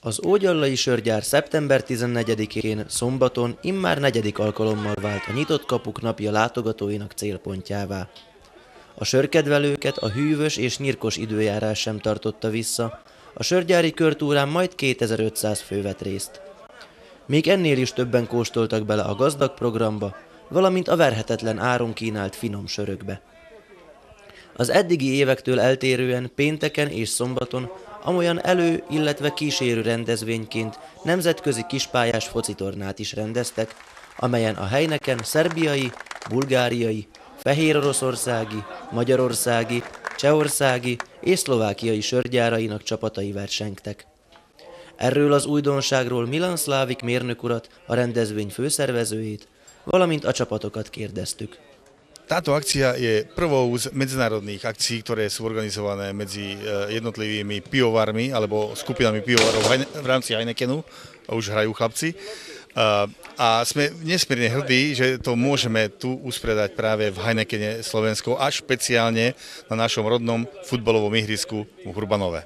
Az Ógyallai Sörgyár szeptember 14-én szombaton immár negyedik alkalommal vált a Nyitott Kapuk Napja látogatóinak célpontjává. A sörkedvelőket a hűvös és nyirkos időjárás sem tartotta vissza, a sörgyári körtúrán majd 2500 fő vett részt. Még ennél is többen kóstoltak bele a gazdag programba, valamint a verhetetlen áron kínált finom sörökbe. Az eddigi évektől eltérően pénteken és szombaton amolyan illetve kísérő rendezvényként nemzetközi kispályás focitornát is rendeztek, amelyen a helyneken szerbiai, bulgáriai, fehéroroszországi, magyarországi, csehországi és szlovákiai sörgyárainak csapatai versengtek. Erről az újdonságról Milan Slavik mérnök urat, a rendezvény főszervezőjét, valamint a csapatokat kérdeztük. Táto akcia je prvou z medzinárodných akcií, ktoré sú organizované medzi jednotlivými pivovarmi alebo skupinami pivovarov v rámci Heinekenu, a už hrajú chlapci. A sme nesmierne hrdí, že to môžeme tu usporiadať práve v Heinekene Slovensko a špeciálne na našom rodnom futbalovom ihrisku v Hurbanove.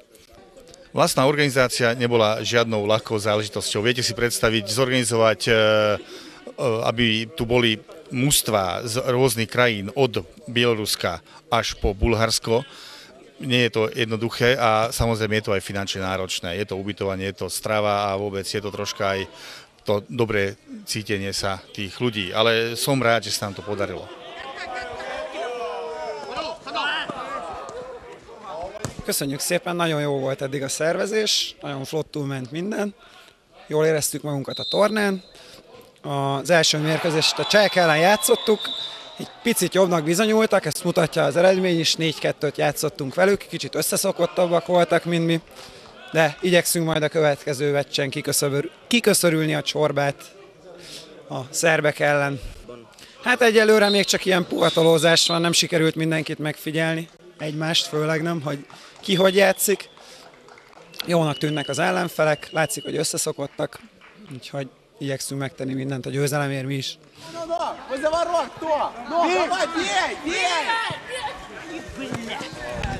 Vlastná organizácia nebola žiadnou ľahkou záležitosťou. Viete si predstaviť, zorganizovať, aby tu boli mužstvá z rôznych krajín, od Bieloruska až po Bulharsko. Nie je to jednoduché a samozrejme je to aj finančne náročné. Je to ubytovanie, je to strava a vôbec je to troška aj to dobré cítenie sa tých ľudí. Ale som rád, že sa nám to podarilo. Köszönjük szépen, nagyon jó volt eddig a szervezés, nagyon flottul ment minden. Jól éreztük magunkat a tornán. Az első mérkőzést a csehek ellen játszottuk, egy picit jobbnak bizonyultak, ezt mutatja az eredmény is, 4-2-t játszottunk velük, kicsit összeszokottabbak voltak, mint mi, de igyekszünk majd a következő meccsen kiköszörülni a csorbát a szerbek ellen. Hát egyelőre még csak ilyen puhatolózás van, nem sikerült mindenkit megfigyelni, egymást főleg nem, hogy ki hogy játszik. Jónak tűnnek az ellenfelek, látszik, hogy összeszokottak, úgyhogy igyekszünk megtenni mindent a győzelemért mi is.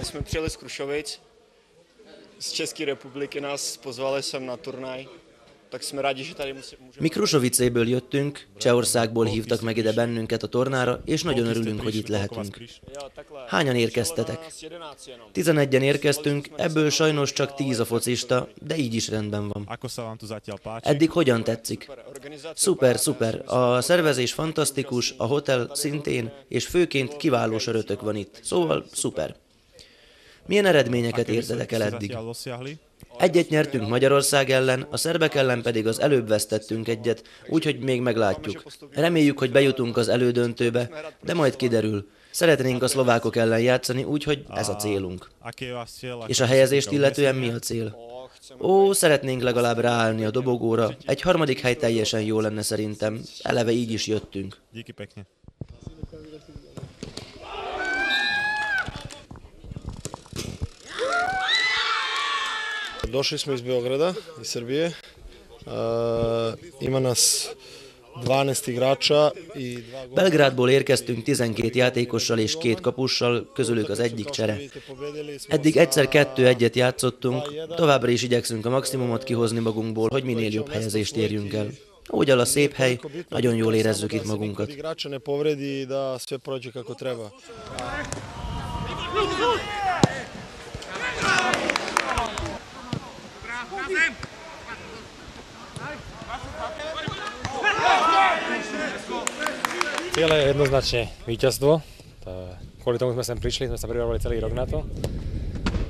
Jsme přijeli z Krušovic, z České republiky nás pozvali sem na turnaj, tak jsme rádi, že tady můžeme... Mi Krusovicéből jöttünk, Csehországból hívtak meg ide bennünket a tornára, és nagyon örülünk, hogy itt lehetünk. Hányan érkeztetek? 11-en érkeztünk, ebből sajnos csak 10 a focista, de így is rendben van. Eddig hogyan tetszik? Szuper, szuper. A szervezés fantasztikus, a hotel szintén, és főként kiváló sörötök van itt. Szóval szuper. Milyen eredményeket értetek el eddig? Egyet nyertünk Magyarország ellen, a szerbek ellen pedig az előbb vesztettünk egyet, úgyhogy még meglátjuk. Reméljük, hogy bejutunk az elődöntőbe, de majd kiderül. Szeretnénk a szlovákok ellen játszani, úgyhogy ez a célunk. És a helyezést illetően mi a cél? Szeretnénk legalább ráállni a dobogóra, egy harmadik hely teljesen jó lenne szerintem, eleve így is jöttünk. Došli smo iz Beograda, iz Srbije. Ima nas 12 igrača i 2 góla. Belgrádból érkeztünk 12 játékossal és 2 kapussal, közülük az egyik csere. Eddig egyszer 2-1-et játszottunk, továbbra is igyekszünk a maximumot kihozni magunkból, hogy minél jobb helyezést érjünk el. Ógyala szép hely, nagyon jól érezzük itt magunkat. Igrača ne povredi da sve prođe kako treba. Cieľ je jednoznačne víťazstvo. Kvôli tomu sme sem prišli, sme sa pripravili celý rok na to.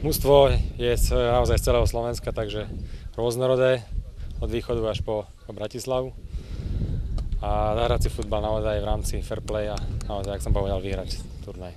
Mužstvo je naozaj z celého Slovenska, takže rôznorodé, od východu až po Bratislavu. A zahrať si futbal naozaj v rámci fair play a naozaj, jak som povedal, vyhrať turnaj.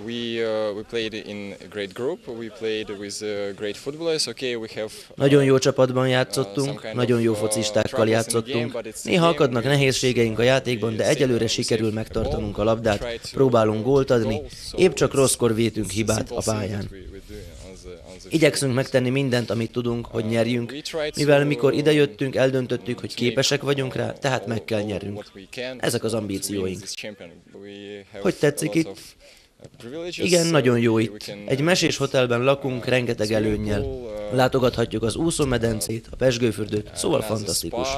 We played in a great group. We played with great footballers. Okay, we have Nagyon jó csapatban játszottunk, nagyon jó focistákkal játszottunk. Néha akadnak nehézségeink a játékban, de egyelőre sikerül megtartanunk a labdát, próbálunk gólt adni, épp csak rosszkor vétünk hibát a pályán. Igyekszünk megtenni mindent, amit tudunk, hogy nyerjünk, mivel mikor idejöttünk, eldöntöttük, hogy képesek vagyunk rá, tehát meg kell nyernünk. Ezek az ambícióink. Hogy tetszik itt? Igen, nagyon jó itt. Egy mesés hotelben lakunk, rengeteg előnnyel. Látogathatjuk az úszómedencét, a pezsgőfürdőt, szóval fantasztikus.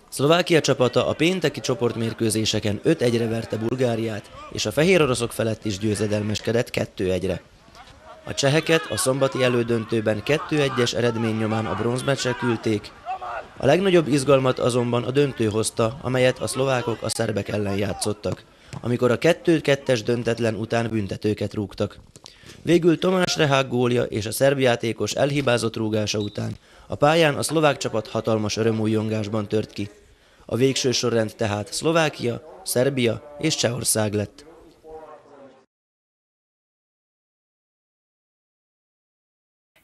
Szlovákia csapata a pénteki csoportmérkőzéseken 5-1-re verte Bulgáriát, és a fehéroroszok felett is győzedelmeskedett 2-1-re. A cseheket a szombati elődöntőben 2-1-es eredmény nyomán a bronzmeccsre küldték. A legnagyobb izgalmat azonban a döntő hozta, amelyet a szlovákok a szerbek ellen játszottak, amikor a 2-2-es döntetlen után büntetőket rúgtak. Végül Tomás Rehák gólja és a szerb játékos elhibázott rúgása után a pályán a szlovák csapat hatalmas örömújjongásban tört ki. A végső sorrend tehát Szlovákia, Szerbia és Csehország lett.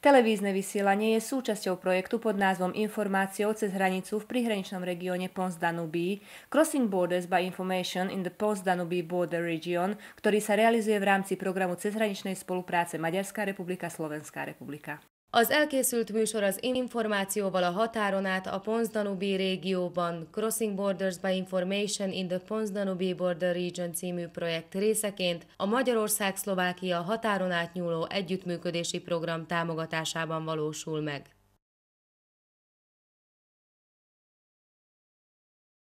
Televízne vysielanie je súčasťou projektu pod názvom Informáciou cez hranicu v prihraničnom regióne Pons-Danubí, Crossing Borders by Information in the Pons-Danubí Border Region, ktorý sa realizuje v rámci programu cezhraničnej spolupráce Maďarská republika, Slovenská republika. Az elkészült műsor az információval a határon át a Pons-Danubí régióban Crossing Borders by Information in the Pons-Danubí Border Region című projekt részeként a Magyarország-Szlovákia határon átnyúló együttműködési program támogatásában valósul meg.